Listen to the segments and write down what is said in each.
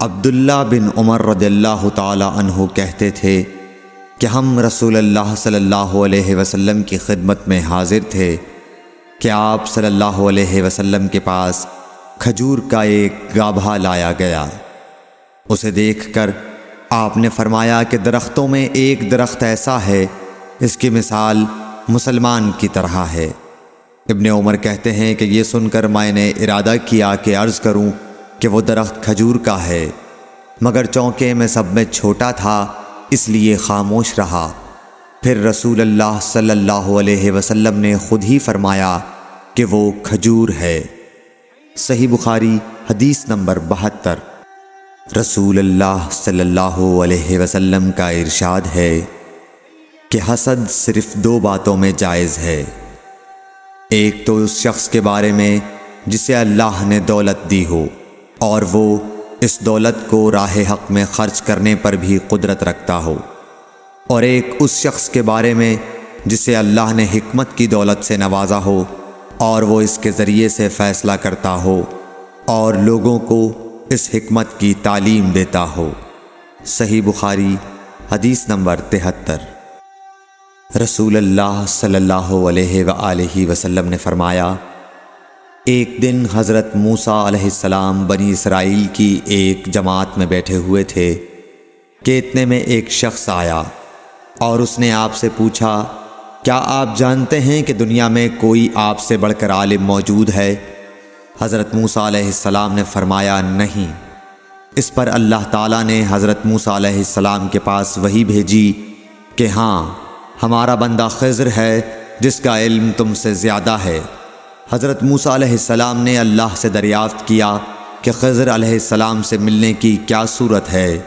عبداللہ بن عمر رضی اللہ تعالی عنہ کہتے تھے کہ ہم رسول اللہ صلی اللہ علیہ وسلم کی خدمت میں حاضر تھے کہ آپ صلی اللہ علیہ وسلم کے پاس کھجور کا ایک گابھا لایا گیا۔ اسے دیکھ کر آپ نے فرمایا کہ درختوں میں ایک درخت ایسا ہے اس کی مثال مسلمان کی طرح ہے۔ ابن عمر کہتے ہیں کہ یہ سن کر میں نے ارادہ کیا کہ عرض کروں کہ وہ درخت کھجور کا ہے، مگر چونکہ میں سب میں چھوٹا تھا اس لیے خاموش رہا۔ پھر رسول اللہ صلی اللہ علیہ وسلم نے خود ہی فرمایا کہ وہ کھجور ہے۔ صحیح بخاری حدیث نمبر 72۔ رسول اللہ صلی اللہ علیہ وسلم کا ارشاد ہے کہ حسد صرف دو باتوں میں جائز ہے، ایک تو اس شخص کے بارے میں جسے اللہ نے دولت دی ہو اور وہ اس دولت کو راہ حق میں خرچ کرنے پر بھی قدرت رکھتا ہو، اور ایک اس شخص کے بارے میں جسے اللہ نے حکمت کی دولت سے نوازا ہو اور وہ اس کے ذریعے سے فیصلہ کرتا ہو اور لوگوں کو اس حکمت کی تعلیم دیتا ہو۔ صحیح بخاری حدیث نمبر 73۔ رسول اللہ صلی اللہ علیہ وآلہ وسلم نے فرمایا، ایک دن حضرت موسیٰ علیہ السلام بنی اسرائیل کی ایک جماعت میں بیٹھے ہوئے تھے کہ اتنے میں ایک شخص آیا اور اس نے آپ سے پوچھا، کیا آپ جانتے ہیں کہ دنیا میں کوئی آپ سے بڑھ کر عالم موجود ہے؟ حضرت موسیٰ علیہ السلام نے فرمایا، نہیں۔ اس پر اللہ تعالیٰ نے حضرت موسیٰ علیہ السلام کے پاس وحی بھیجی کہ ہاں، ہمارا بندہ خضر ہے جس کا علم تم سے زیادہ ہے۔ حضرت موسیٰ علیہ السلام نے اللہ سے دریافت کیا کہ خضر علیہ السلام سے ملنے کی کیا صورت ہے؟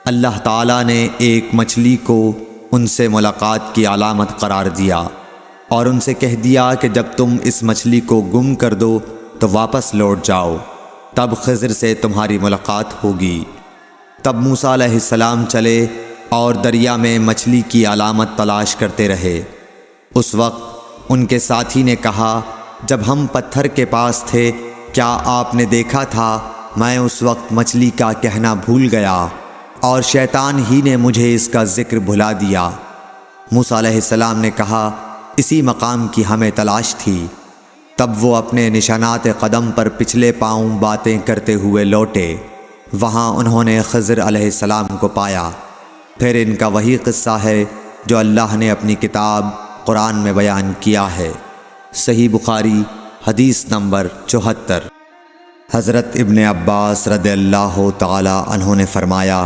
اللہ تعالیٰ نے ایک مچھلی کو ان سے ملاقات کی علامت قرار دیا اور ان سے کہہ دیا کہ جب تم اس مچھلی کو گم کر دو تو واپس لوٹ جاؤ، تب خضر سے تمہاری ملاقات ہوگی۔ تب موسیٰ علیہ السلام چلے اور دریا میں مچھلی کی علامت تلاش کرتے رہے۔ اس وقت ان کے ساتھی نے کہا، جب ہم پتھر کے پاس تھے کیا آپ نے دیکھا تھا؟ میں اس وقت مچھلی کا کہنا بھول گیا اور شیطان ہی نے مجھے اس کا ذکر بھلا دیا۔ موسیٰ علیہ السلام نے کہا، اسی مقام کی ہمیں تلاش تھی۔ تب وہ اپنے نشانات قدم پر پچھلے پاؤں باتیں کرتے ہوئے لوٹے۔ وہاں انہوں نے خضر علیہ السلام کو پایا۔ پھر ان کا وہی قصہ ہے جو اللہ نے اپنی کتاب قرآن میں بیان کیا ہے۔ صحیح بخاری حدیث نمبر 74۔ حضرت ابن عباس رضی اللہ تعالی عنہ نے فرمایا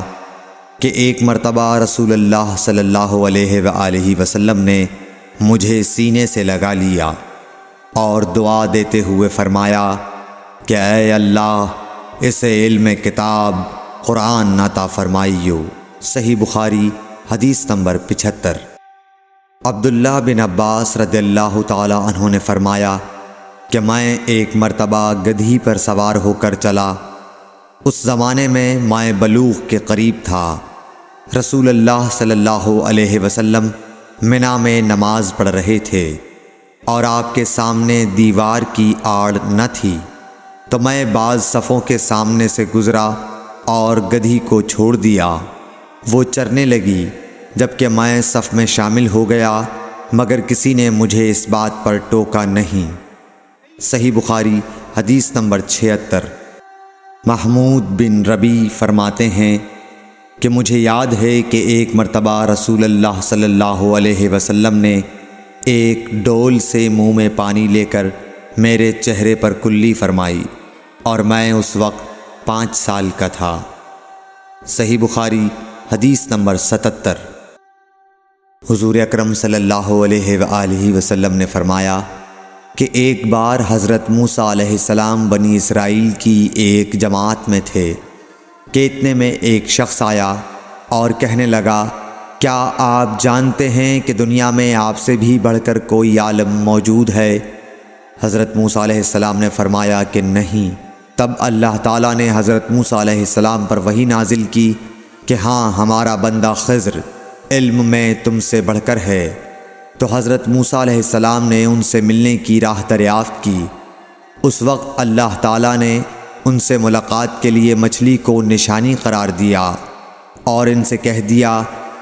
کہ ایک مرتبہ رسول اللہ صلی اللہ علیہ وآلہ وسلم نے مجھے سینے سے لگا لیا اور دعا دیتے ہوئے فرمایا کہ اے اللہ، اسے علم کتاب قرآن عطا فرمائیو۔ صحیح بخاری حدیث نمبر 75۔ عبداللہ بن عباس رضی اللہ تعالی عنہ نے فرمایا کہ میں ایک مرتبہ گدھی پر سوار ہو کر چلا۔ اس زمانے میں بلوغ کے قریب تھا۔ رسول اللہ صلی اللہ علیہ وسلم منی میں نماز پڑھ رہے تھے اور آپ کے سامنے دیوار کی آڑ نہ تھی، تو میں بعض صفوں کے سامنے سے گزرا اور گدھی کو چھوڑ دیا۔ وہ چرنے لگی، جبکہ میں صف میں شامل ہو گیا، مگر کسی نے مجھے اس بات پر ٹوکا نہیں۔ صحیح بخاری حدیث نمبر 76۔ محمود بن ربیع فرماتے ہیں کہ مجھے یاد ہے کہ ایک مرتبہ رسول اللہ صلی اللہ علیہ وسلم نے ایک ڈول سے منہ میں پانی لے کر میرے چہرے پر کلی فرمائی اور میں اس وقت 5 سال کا تھا۔ صحیح بخاری حدیث نمبر 77۔ حضور اکرم صلی اللہ علیہ وآلہ وسلم نے فرمایا کہ ایک بار حضرت موسیٰ علیہ السلام بنی اسرائیل کی ایک جماعت میں تھے کہ اتنے میں ایک شخص آیا اور کہنے لگا، کیا آپ جانتے ہیں کہ دنیا میں آپ سے بھی بڑھ کر کوئی عالم موجود ہے؟ حضرت موسیٰ علیہ السلام نے فرمایا کہ نہیں۔ تب اللہ تعالیٰ نے حضرت موسیٰ علیہ السلام پر وحی نازل کی کہ ہاں، ہمارا بندہ خضر علم میں تم سے بڑھ کر ہے۔ تو حضرت موسیٰ علیہ السلام نے ان سے ملنے کی راہ دریافت کی۔ اس وقت اللہ تعالیٰ نے ان سے ملاقات کے لیے مچھلی کو نشانی قرار دیا اور ان سے کہہ دیا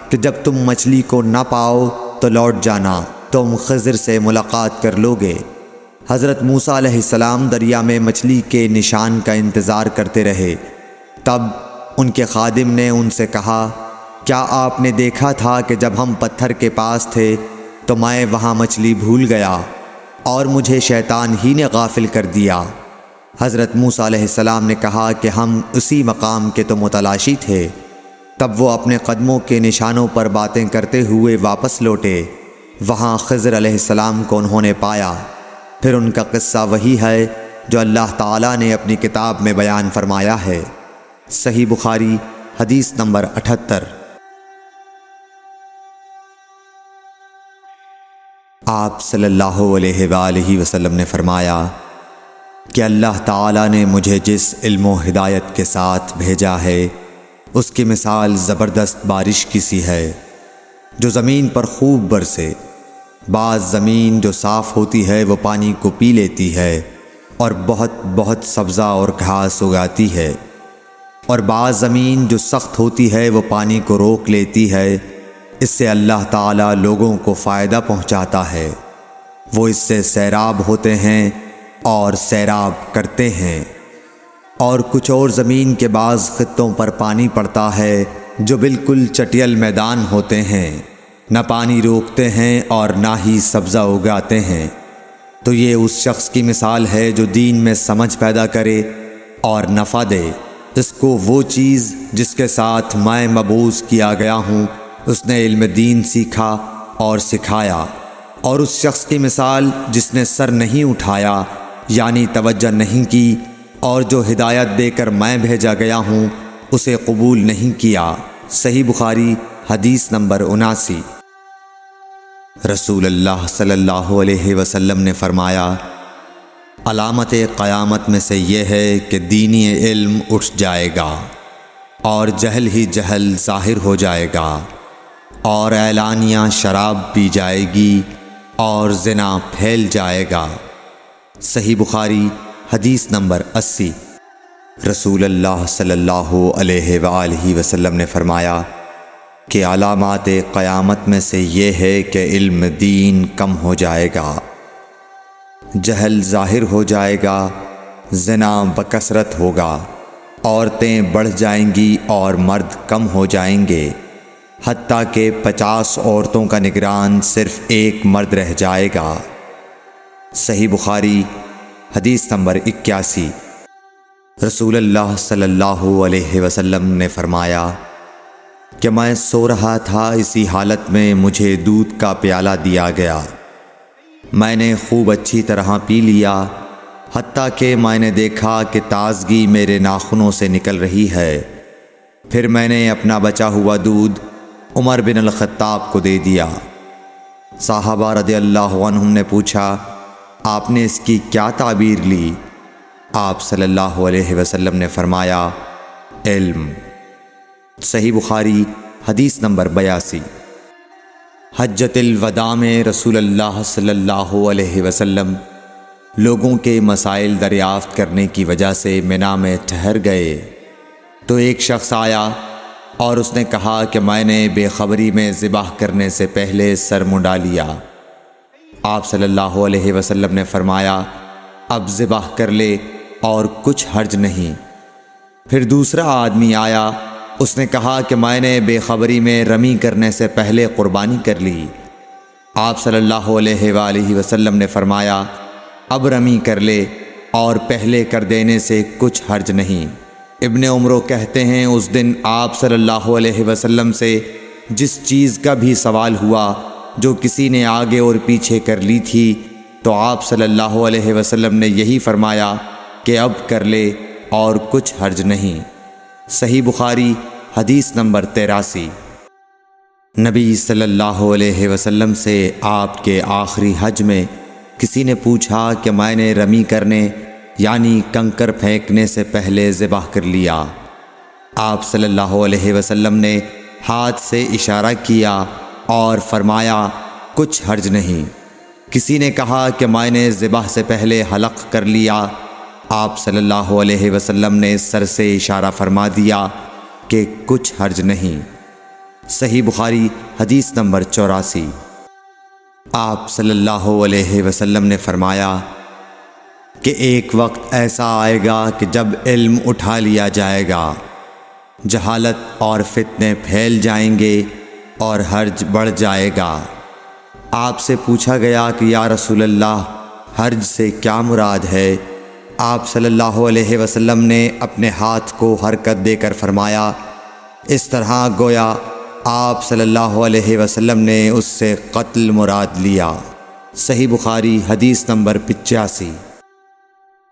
کہ جب تم مچھلی کو نہ پاؤ تو لوٹ جانا، تم خضر سے ملاقات کر لوگے۔ حضرت موسیٰ علیہ السلام دریا میں مچھلی کے نشان کا انتظار کرتے رہے۔ تب ان کے خادم نے ان سے کہا، کیا آپ نے دیکھا تھا کہ جب ہم پتھر کے پاس تھے تو میں وہاں مچھلی بھول گیا اور مجھے شیطان ہی نے غافل کر دیا؟ حضرت موسیٰ علیہ السلام نے کہا کہ ہم اسی مقام کے تو متلاشی تھے۔ تب وہ اپنے قدموں کے نشانوں پر باتیں کرتے ہوئے واپس لوٹے۔ وہاں خضر علیہ السلام کو انہوں نے پایا۔ پھر ان کا قصہ وہی ہے جو اللہ تعالیٰ نے اپنی کتاب میں بیان فرمایا ہے۔ صحیح بخاری حدیث نمبر 78۔ آپ صلی اللہ علیہ وآلہ وسلم نے فرمایا کہ اللہ تعالیٰ نے مجھے جس علم و ہدایت کے ساتھ بھیجا ہے اس کی مثال زبردست بارش کی سی ہے جو زمین پر خوب برسے۔ بعض زمین جو صاف ہوتی ہے وہ پانی کو پی لیتی ہے اور بہت سبزہ اور گھاس اگاتی ہے، اور بعض زمین جو سخت ہوتی ہے وہ پانی کو روک لیتی ہے۔ اس سے اللہ تعالیٰ لوگوں کو فائدہ پہنچاتا ہے، وہ اس سے سیراب ہوتے ہیں اور سیراب کرتے ہیں۔ اور کچھ اور زمین کے بعض خطوں پر پانی پڑتا ہے جو بالکل چٹیل میدان ہوتے ہیں، نہ پانی روکتے ہیں اور نہ ہی سبزہ اگاتے ہیں۔ تو یہ اس شخص کی مثال ہے جو دین میں سمجھ پیدا کرے اور نفع دے۔ اس کو وہ چیز جس کے ساتھ میں مبعوث کیا گیا ہوں اس نے علم دین سیکھا اور سکھایا، اور اس شخص کی مثال جس نے سر نہیں اٹھایا یعنی توجہ نہیں کی اور جو ہدایت دے کر میں بھیجا گیا ہوں اسے قبول نہیں کیا۔ صحیح بخاری حدیث نمبر 79۔ رسول اللہ صلی اللہ علیہ وسلم نے فرمایا، علامت قیامت میں سے یہ ہے کہ دینی علم اٹھ جائے گا اور جہل ہی جہل ظاہر ہو جائے گا، اور اعلانیہ شراب پی جائے گی اور زنا پھیل جائے گا۔ صحیح بخاری حدیث نمبر 80۔ رسول اللہ صلی اللہ علیہ وآلہ وسلم نے فرمایا کہ علامات قیامت میں سے یہ ہے کہ علم دین کم ہو جائے گا، جہل ظاہر ہو جائے گا، زنا بکثرت ہوگا، عورتیں بڑھ جائیں گی اور مرد کم ہو جائیں گے، حتیٰ کہ 50 عورتوں کا نگران صرف ایک مرد رہ جائے گا۔ صحیح بخاری حدیث نمبر 81۔ رسول اللہ صلی اللہ علیہ وسلم نے فرمایا کہ میں سو رہا تھا، اسی حالت میں مجھے دودھ کا پیالہ دیا گیا، میں نے خوب اچھی طرح پی لیا، حتیٰ کہ میں نے دیکھا کہ تازگی میرے ناخنوں سے نکل رہی ہے۔ پھر میں نے اپنا بچا ہوا دودھ عمر بن الخطاب کو دے دیا۔ صحابہ رضی اللہ عنہم نے پوچھا، آپ نے اس کی کیا تعبیر لی؟ آپ صلی اللہ علیہ وسلم نے فرمایا، علم۔ صحیح بخاری حدیث نمبر 82۔ حجۃ الوداع میں رسول اللہ صلی اللہ علیہ وسلم لوگوں کے مسائل دریافت کرنے کی وجہ سے منا میں ٹھہر گئے تو ایک شخص آیا اور اس نے کہا کہ میں نے بے خبری میں ذبح کرنے سے پہلے سر منڈا لیا۔ آپ صلی اللہ علیہ وسلم نے فرمایا، اب ذبح کر لے اور کچھ حرج نہیں۔ پھر دوسرا آدمی آیا، اس نے کہا کہ میں نے بے خبری میں رمی کرنے سے پہلے قربانی کر لی۔ آپ صلی اللہ علیہ وآلہ وسلم نے فرمایا، اب رمی کر لے اور پہلے کر دینے سے کچھ حرج نہیں۔ ابن عمرو کہتے ہیں اس دن آپ صلی اللہ علیہ وسلم سے جس چیز کا بھی سوال ہوا جو کسی نے آگے اور پیچھے کر لی تھی تو آپ صلی اللہ علیہ وسلم نے یہی فرمایا کہ اب کر لے اور کچھ حرج نہیں۔ صحیح بخاری حدیث نمبر 83۔ نبی صلی اللہ علیہ وسلم سے آپ کے آخری حج میں کسی نے پوچھا کہ میں نے رمی کرنے یعنی کنکر پھینکنے سے پہلے ذبح کر لیا۔ آپ صلی اللہ علیہ وسلم نے ہاتھ سے اشارہ کیا اور فرمایا، کچھ حرج نہیں۔ کسی نے کہا کہ میں نے ذبح سے پہلے حلق کر لیا۔ آپ صلی اللہ علیہ وسلم نے سر سے اشارہ فرما دیا کہ کچھ حرج نہیں۔ صحیح بخاری حدیث نمبر 84۔ آپ صلی اللہ علیہ وسلم نے فرمایا کہ ایک وقت ایسا آئے گا کہ جب علم اٹھا لیا جائے گا، جہالت اور فتنے پھیل جائیں گے اور حرج بڑھ جائے گا۔ آپ سے پوچھا گیا کہ یا رسول اللہ، حرج سے کیا مراد ہے؟ آپ صلی اللہ علیہ وسلم نے اپنے ہاتھ کو حرکت دے کر فرمایا، اس طرح گویا آپ صلی اللہ علیہ وسلم نے اس سے قتل مراد لیا۔ صحیح بخاری حدیث نمبر 85۔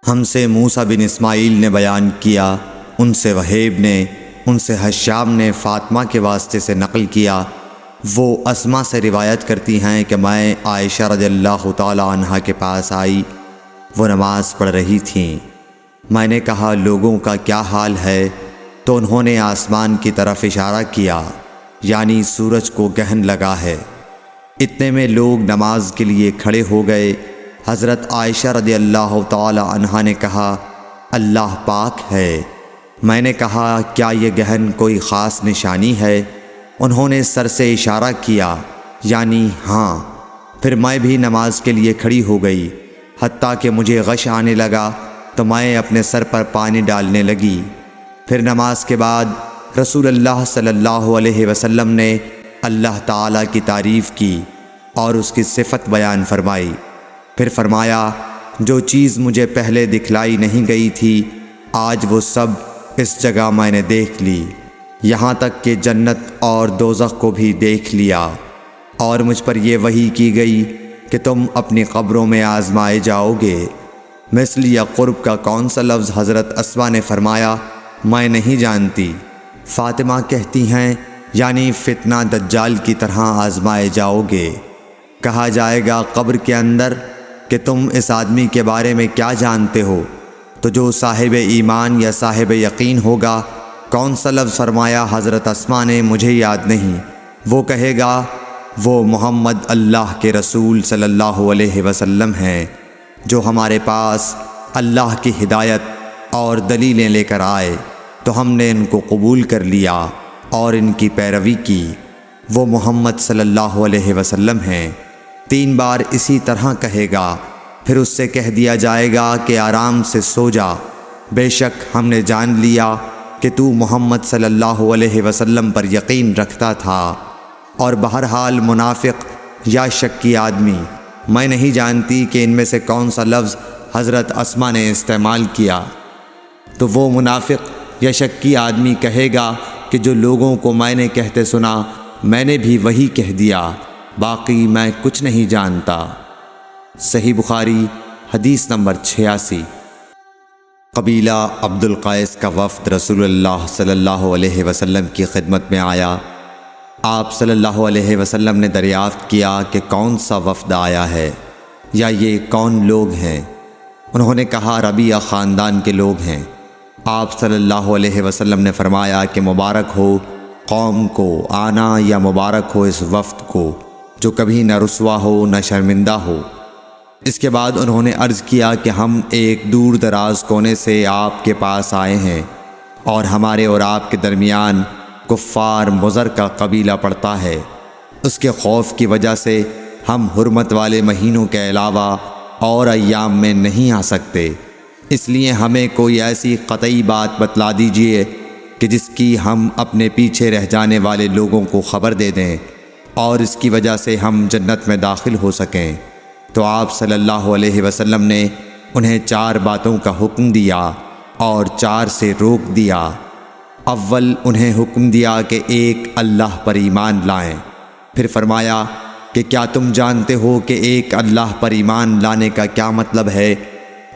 ہم سے موسیٰ بن اسماعیل نے بیان کیا، ان سے وہیب نے، ان سے حشام نے فاطمہ کے واسطے سے نقل کیا۔ وہ اسما سے روایت کرتی ہیں کہ میں عائشہ رضی اللہ تعالی عنہا کے پاس آئی، وہ نماز پڑھ رہی تھیں۔ میں نے کہا لوگوں کا کیا حال ہے؟ تو انہوں نے آسمان کی طرف اشارہ کیا، یعنی سورج کو گہن لگا ہے۔ اتنے میں لوگ نماز کے لیے کھڑے ہو گئے۔ حضرت عائشہ رضی اللہ تعالی عنہا نے کہا اللہ پاک ہے۔ میں نے کہا کیا یہ گہن کوئی خاص نشانی ہے؟ انہوں نے سر سے اشارہ کیا، یعنی ہاں۔ پھر میں بھی نماز کے لیے کھڑی ہو گئی، حتیٰ کہ مجھے غش آنے لگا تو میں اپنے سر پر پانی ڈالنے لگی۔ پھر نماز کے بعد رسول اللہ صلی اللہ علیہ وسلم نے اللہ تعالیٰ کی تعریف کی اور اس کی صفت بیان فرمائی۔ پھر فرمایا جو چیز مجھے پہلے دکھلائی نہیں گئی تھی، آج وہ سب اس جگہ میں نے دیکھ لی، یہاں تک کہ جنت اور دوزخ کو بھی دیکھ لیا۔ اور مجھ پر یہ وحی کی گئی کہ تم اپنی قبروں میں آزمائے جاؤ گے۔ مثل یا قرب کا کون سا لفظ؟ حضرت اسما نے فرمایا میں نہیں جانتی۔ فاطمہ کہتی ہیں یعنی فتنہ دجال کی طرح آزمائے جاؤ گے۔ کہا جائے گا قبر کے اندر کہ تم اس آدمی کے بارے میں کیا جانتے ہو؟ تو جو صاحب ایمان یا صاحب یقین ہوگا، کون سا لفظ فرمایا؟ حضرت اسما نے مجھے یاد نہیں۔ وہ کہے گا وہ محمد اللہ کے رسول صلی اللہ علیہ وسلم ہیں، جو ہمارے پاس اللہ کی ہدایت اور دلیلیں لے کر آئے تو ہم نے ان کو قبول کر لیا اور ان کی پیروی کی۔ وہ محمد صلی اللہ علیہ وسلم ہیں۔ 3 بار اسی طرح کہے گا۔ پھر اس سے کہہ دیا جائے گا کہ آرام سے سو جا، بے شک ہم نے جان لیا کہ تو محمد صلی اللہ علیہ وسلم پر یقین رکھتا تھا۔ اور بہرحال منافق یا شکی آدمی، میں نہیں جانتی کہ ان میں سے کون سا لفظ حضرت اسما نے استعمال کیا۔ تو وہ منافق یا شکی آدمی کہے گا کہ جو لوگوں کو میں نے کہتے سنا، میں نے بھی وہی کہہ دیا، باقی میں کچھ نہیں جانتا۔ صحیح بخاری حدیث نمبر 86۔ قبیلہ عبد القیس کا وفد رسول اللہ صلی اللہ علیہ وسلم کی خدمت میں آیا۔ آپ صلی اللہ علیہ وسلم نے دریافت کیا کہ کون سا وفد آیا ہے یا یہ کون لوگ ہیں؟ انہوں نے کہا ربیعہ خاندان کے لوگ ہیں۔ آپ صلی اللہ علیہ وسلم نے فرمایا کہ مبارک ہو قوم کو آنا، یا مبارک ہو اس وفد کو جو کبھی نہ رسوا ہو نہ شرمندہ ہو۔ اس کے بعد انہوں نے عرض کیا کہ ہم ایک دور دراز کونے سے آپ کے پاس آئے ہیں، اور ہمارے اور آپ کے درمیان کفار مضر کا قبیلہ پڑتا ہے۔ اس کے خوف کی وجہ سے ہم حرمت والے مہینوں کے علاوہ اور ایام میں نہیں آ سکتے، اس لیے ہمیں کوئی ایسی قطعی بات بتلا دیجئے کہ جس کی ہم اپنے پیچھے رہ جانے والے لوگوں کو خبر دے دیں اور اس کی وجہ سے ہم جنت میں داخل ہو سکیں۔ تو آپ صلی اللہ علیہ وسلم نے انہیں 4 باتوں کا حکم دیا اور 4 سے روک دیا۔ اول انہیں حکم دیا کہ ایک اللہ پر ایمان لائیں۔ پھر فرمایا کہ کیا تم جانتے ہو کہ ایک اللہ پر ایمان لانے کا کیا مطلب ہے؟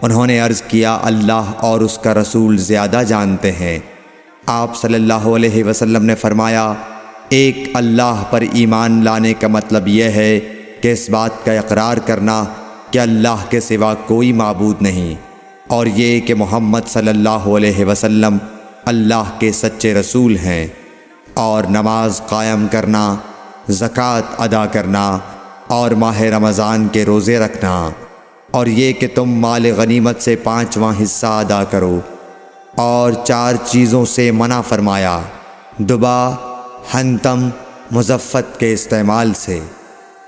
انہوں نے عرض کیا اللہ اور اس کا رسول زیادہ جانتے ہیں۔ آپ صلی اللہ علیہ وسلم نے فرمایا ایک اللہ پر ایمان لانے کا مطلب یہ ہے کہ اس بات کا اقرار کرنا کہ اللہ کے سوا کوئی معبود نہیں، اور یہ کہ محمد صلی اللہ علیہ وسلم اللہ کے سچے رسول ہیں، اور نماز قائم کرنا، زکوٰۃ ادا کرنا اور ماہ رمضان کے روزے رکھنا۔ اور یہ کہ تم مال غنیمت سے 5واں حصہ ادا کرو، اور 4 چیزوں سے منع فرمایا، دبا، حنتم، مزفت کے استعمال سے۔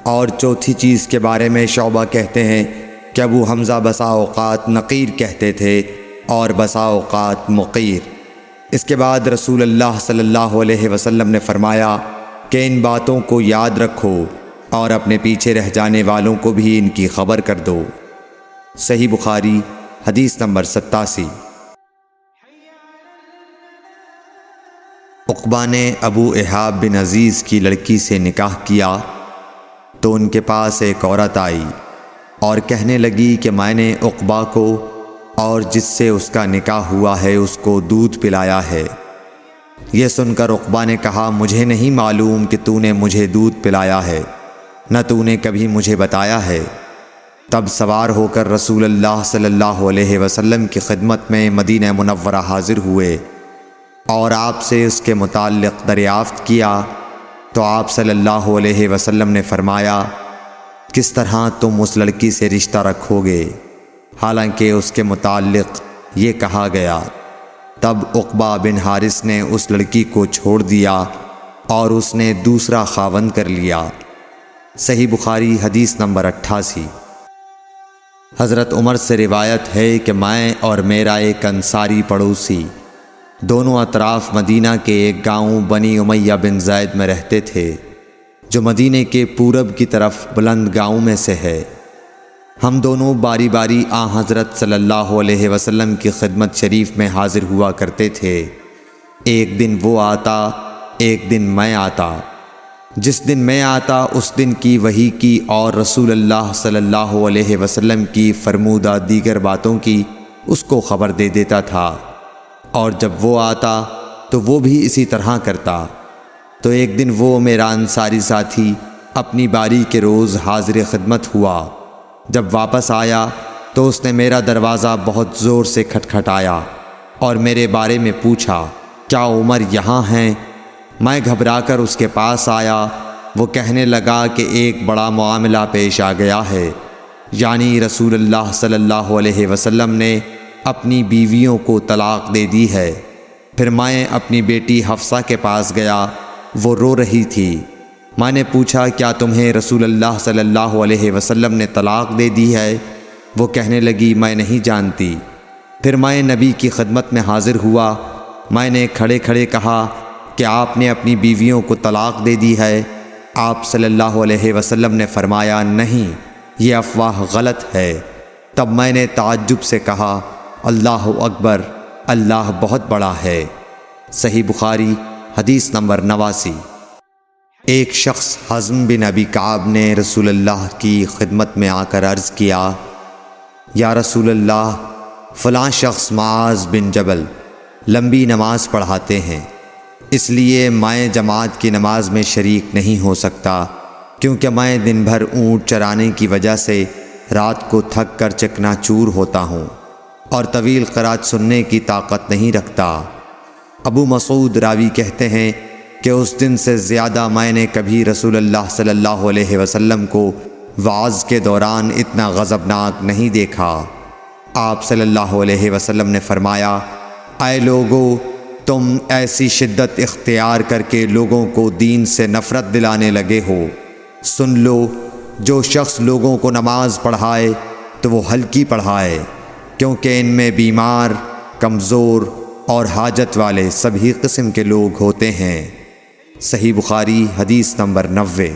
اور چوتھی چیز کے بارے میں شعبہ کہتے ہیں کہ ابو حمزہ بسا اوقات نقیر کہتے تھے اور بسا اوقات مقیر۔ اس کے بعد رسول اللہ صلی اللہ علیہ وسلم نے فرمایا کہ ان باتوں کو یاد رکھو اور اپنے پیچھے رہ جانے والوں کو بھی ان کی خبر کر دو۔ صحیح بخاری حدیث نمبر 87۔ عقبہ نے ابو احاب بن عزیز کی لڑکی سے نکاح کیا تو ان کے پاس ایک عورت آئی اور کہنے لگی کہ میں نے عقبہ کو اور جس سے اس کا نکاح ہوا ہے اس کو دودھ پلایا ہے۔ یہ سن کر عقبہ نے کہا مجھے نہیں معلوم کہ تو نے مجھے دودھ پلایا ہے، نہ تو نے کبھی مجھے بتایا ہے۔ تب سوار ہو کر رسول اللہ صلی اللہ علیہ وسلم کی خدمت میں مدینہ منورہ حاضر ہوئے اور آپ سے اس کے متعلق دریافت کیا تو آپ صلی اللہ علیہ وسلم نے فرمایا کس طرح تم اس لڑکی سے رشتہ رکھو گے، حالانکہ اس کے متعلق یہ کہا گیا۔ تب عقبہ بن حارث نے اس لڑکی کو چھوڑ دیا اور اس نے دوسرا خاوند کر لیا۔ صحیح بخاری حدیث نمبر 88۔ حضرت عمر سے روایت ہے کہ میں اور میرا ایک انصاری پڑوسی دونوں اطراف مدینہ کے ایک گاؤں بنی امیہ بن زید میں رہتے تھے، جو مدینہ کے پورب کی طرف بلند گاؤں میں سے ہے۔ ہم دونوں باری باری حضرت صلی اللہ علیہ وسلم کی خدمت شریف میں حاضر ہوا کرتے تھے۔ ایک دن وہ آتا، ایک دن میں آتا۔ جس دن میں آتا اس دن کی وحی کی اور رسول اللہ صلی اللہ علیہ وسلم کی فرمودہ دیگر باتوں کی اس کو خبر دے دیتا تھا، اور جب وہ آتا تو وہ بھی اسی طرح کرتا۔ تو ایک دن وہ میرا انصاری ساتھی اپنی باری کے روز حاضر خدمت ہوا۔ جب واپس آیا تو اس نے میرا دروازہ بہت زور سے کھٹکھٹایا اور میرے بارے میں پوچھا کیا عمر یہاں ہیں؟ میں گھبرا کر اس کے پاس آیا۔ وہ کہنے لگا کہ ایک بڑا معاملہ پیش آ گیا ہے، یعنی رسول اللہ صلی اللہ علیہ وسلم نے اپنی بیویوں کو طلاق دے دی ہے۔ پھر میں اپنی بیٹی حفصہ کے پاس گیا، وہ رو رہی تھی۔ میں نے پوچھا کیا تمہیں رسول اللہ صلی اللہ علیہ وسلم نے طلاق دے دی ہے؟ وہ کہنے لگی میں نہیں جانتی۔ پھر میں نبی کی خدمت میں حاضر ہوا۔ میں نے کھڑے کھڑے کہا کہ آپ نے اپنی بیویوں کو طلاق دے دی ہے؟ آپ صلی اللہ علیہ وسلم نے فرمایا نہیں، یہ افواہ غلط ہے۔ تب میں نے تعجب سے کہا اللہ اکبر، اللہ بہت بڑا ہے۔ صحیح بخاری حدیث نمبر 89۔ ایک شخص حزم بن ابی کعب نے رسول اللہ کی خدمت میں آ کر عرض کیا یا رسول اللہ، فلاں شخص معاذ بن جبل لمبی نماز پڑھاتے ہیں، اس لیے میں جماعت کی نماز میں شریک نہیں ہو سکتا، کیونکہ میں دن بھر اونٹ چرانے کی وجہ سے رات کو تھک کر چکنا چور ہوتا ہوں اور طویل قرات سننے کی طاقت نہیں رکھتا۔ ابو مسعود راوی کہتے ہیں کہ اس دن سے زیادہ میں نے کبھی رسول اللہ صلی اللہ علیہ وسلم کو وعظ کے دوران اتنا غضبناک نہیں دیکھا۔ آپ صلی اللہ علیہ وسلم نے فرمایا اے لوگو، تم ایسی شدت اختیار کر کے لوگوں کو دین سے نفرت دلانے لگے ہو۔ سن لو، جو شخص لوگوں کو نماز پڑھائے تو وہ ہلکی پڑھائے، کیونکہ ان میں بیمار، کمزور اور حاجت والے سبھی قسم کے لوگ ہوتے ہیں۔ صحیح بخاری حدیث نمبر 90۔